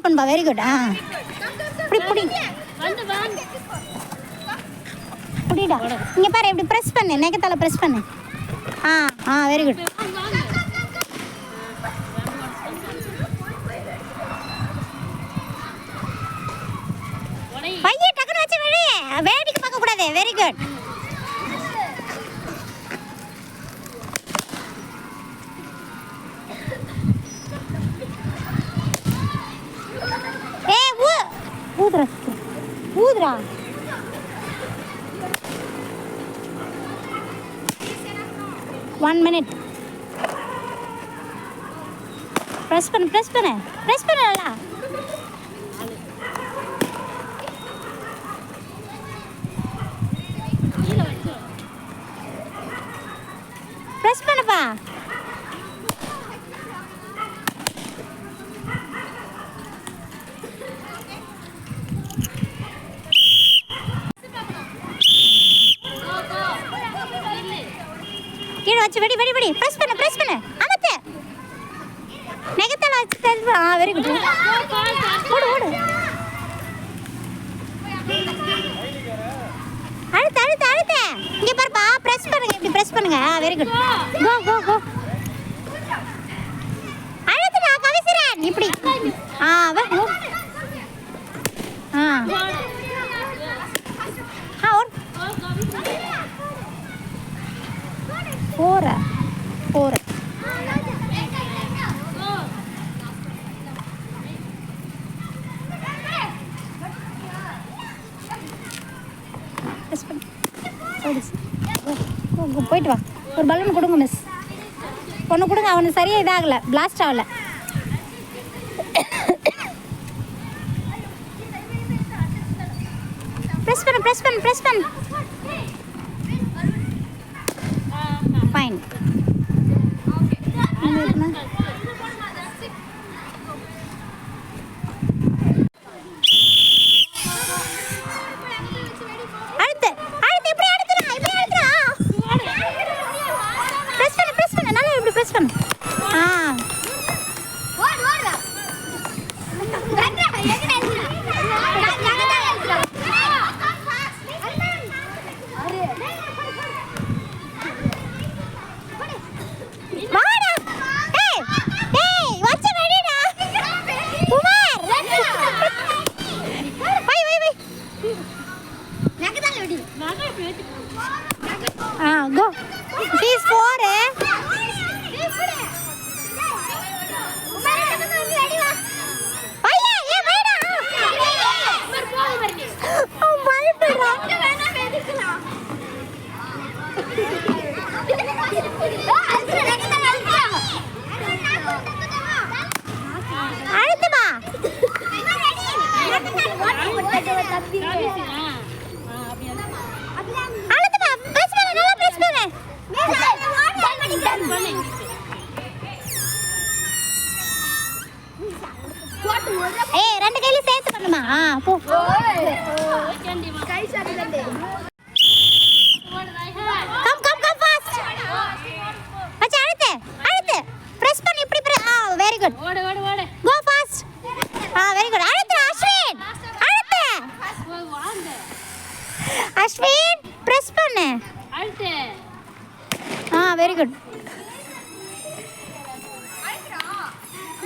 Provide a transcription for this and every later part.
Cover பண்ணுப்பா. Very good. புடி புடிடா. இங்கே பாரு, இப்படி ப்ரெஸ் பண்ணு, நெகத்தால ப்ரெஸ் பண்ணு. Very good. பைய டக்குனு வச்சு வேடிக்கை பார்க்க கூடாது. Very good. ஊதுரா. 1 minute. ப்ரெஸ் பண்ணு நல்லா. ப்ரெஸ் பண்ணுப்பா. கீழே வச்சு வெடி ப்ரெஸ் பண்ணு. அமத்து. நெகத்தால வச்சு வெரி குட். ஓடு. அழுத்த. இங்க பாருப்பா, ப்ரெஸ் பண்ணுங்க. இப்படி ப்ரெஸ் பண்ணுங்க. Very good. கோ. அழுத்துடா கவிசிரன். இப்படி. போற. போயிட்டு வா. ஒரு பலூன் கொடுங்க மிஸ். ஒன்று கொடுங்க. அவனுக்கு சரியாக இதாகலை, பிளாஸ்ட் ஆகலை. ப்ரெஸ் பண்ணு. ஃபைன். Go. She's 4. ஏய் ரெண்டு கையில சேர்த்து பண்ணுமா போ கை சாடிலண்டே கம் ஃபாஸ்ட் அச்சா அழுத்து பிரஸ் பண்ணி இப்படி வெரி குட் ஓடு கோ ஃபாஸ்ட் வெரி குட் அழுத்து அஸ்வின் பிரஸ் பண்ணு அழுத்து வெரி குட்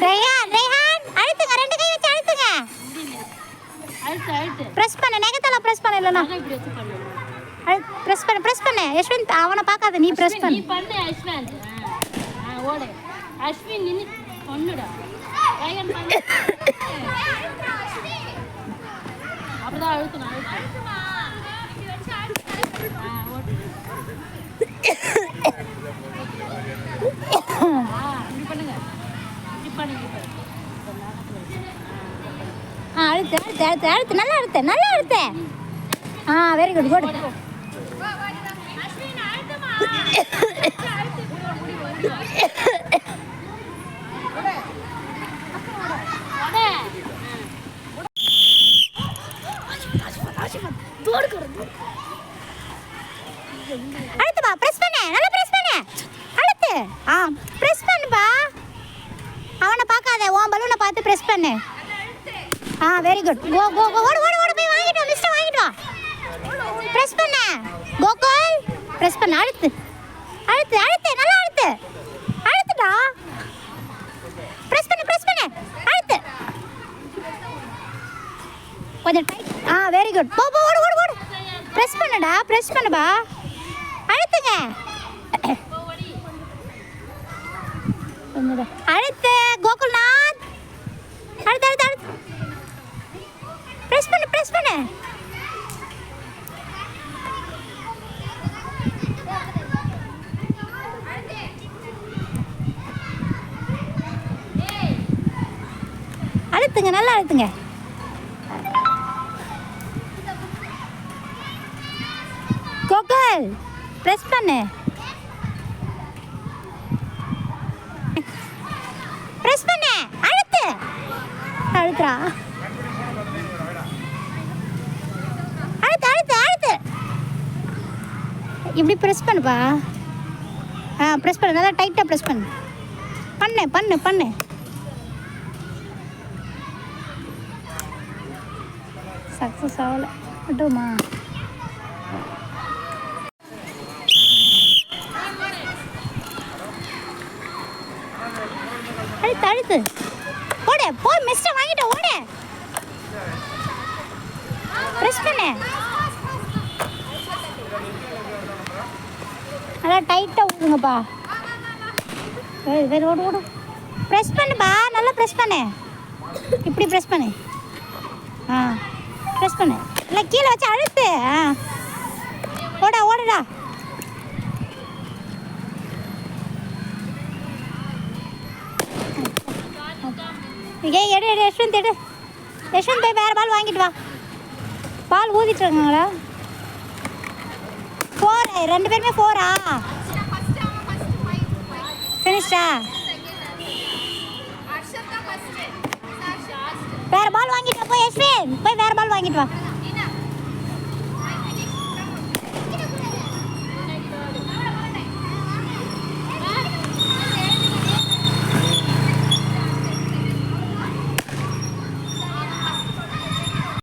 ரேயான் அழுத்துங்க ரெண்டு கை வச்சு அழுத்துங்க அழுத்து பிரஸ் பண்ணு நெகத்தால பிரஸ் பண்ணு இல்லனா இப்படி வச்சு பண்ணு பிரஸ் பண்ணு யஷ்வந்த் அவனை பார்க்காத நீ பிரஸ் பண்ணு நீ பண்ணு யஷ்வந்த் ஓடு அஸ்வின் நீ பண்ணுடா ரேயான் பண்ணு அப்படியே அழுத்துமா இப்படி வச்சு அழுத்து ஓடு இப்படி பண்ணுங்க அழுத்து நல்லா அழுத்து வெரி குட் குட் அழுத்துப்பா பிரஸ் பண்ணு நல்லா பிரஸ் பண்ணு அழுத்து பிரஸ் பண்ணுப்பா அவனை பார்க்காத உன் பலூனை பார்த்து பிரஸ் பண்ணு வெரி குட். கோ கோ கோ ஓடு ஓடு ஓடு போய் வாங்கிட்டு வா மிஸ்டர் வாங்கிட்டு வா. பிரஸ் பண்ணு கோகுல். பிரஸ் பண்ணு. அழுத்து அழுத்து அழுத்து நல்லா அழுத்து. அழுத்துடா. பிரஸ் பண்ணு அழுத்து. கொஞ்சம் டைட். Very good. போ போ ஓடு ஓடு ஓடு. பிரஸ் பண்ணுடா. பிரஸ் பண்ணுபா. அழுத்துங்க. அழுத்து கோகுல்நாத். அழுத்து அழுத்து அழுத்து. பிரஸ் பண்ணு. அழுத்துங்க நல்லா அழுத்துங்க. கோகுல் பிரஸ் பண்ணு. பிரஸ் பண்ணு. அழுத்து. அழுத்துறா. அழுத்து. இப்படி பிரஸ் பண்ணுப்பா. பிரஸ் பண்ணு. நல்லா டைட்டாக பிரஸ் பண்ணு. பண்ணு. சக்ஸஸ் ஆகலை. விட்டுருமா? அழுத்து. ஓடு போய் மிஸ்டர் வாங்கிட்டு ஓடு. பிரஸ் பண்ணு. நல்லா டைட்டாக விடுங்கப்பா. வேறு ஓடு. ப்ரெஸ் பண்ணுப்பா. நல்லா ப்ரெஸ் பண்ணு. இப்படி ப்ரெஸ் பண்ணு. ப்ரெஸ் பண்ணு. இல்லை கீழே வச்சு அழுத்து. ஓடுடா. எடு யஷ்வந்த் எடு. யஷ்வந்த் போய் வேறு பால் வாங்கிட்டு வா. பால் ஊதிட்டு இருக்காங்களா? 4 2 பேருமே 4 ஃபினிஷ்டா? வேறு பால் வாங்கிட்டு வா. போய் யஷ்வந்த் போய் வேறு பால் வாங்கிட்டு வா.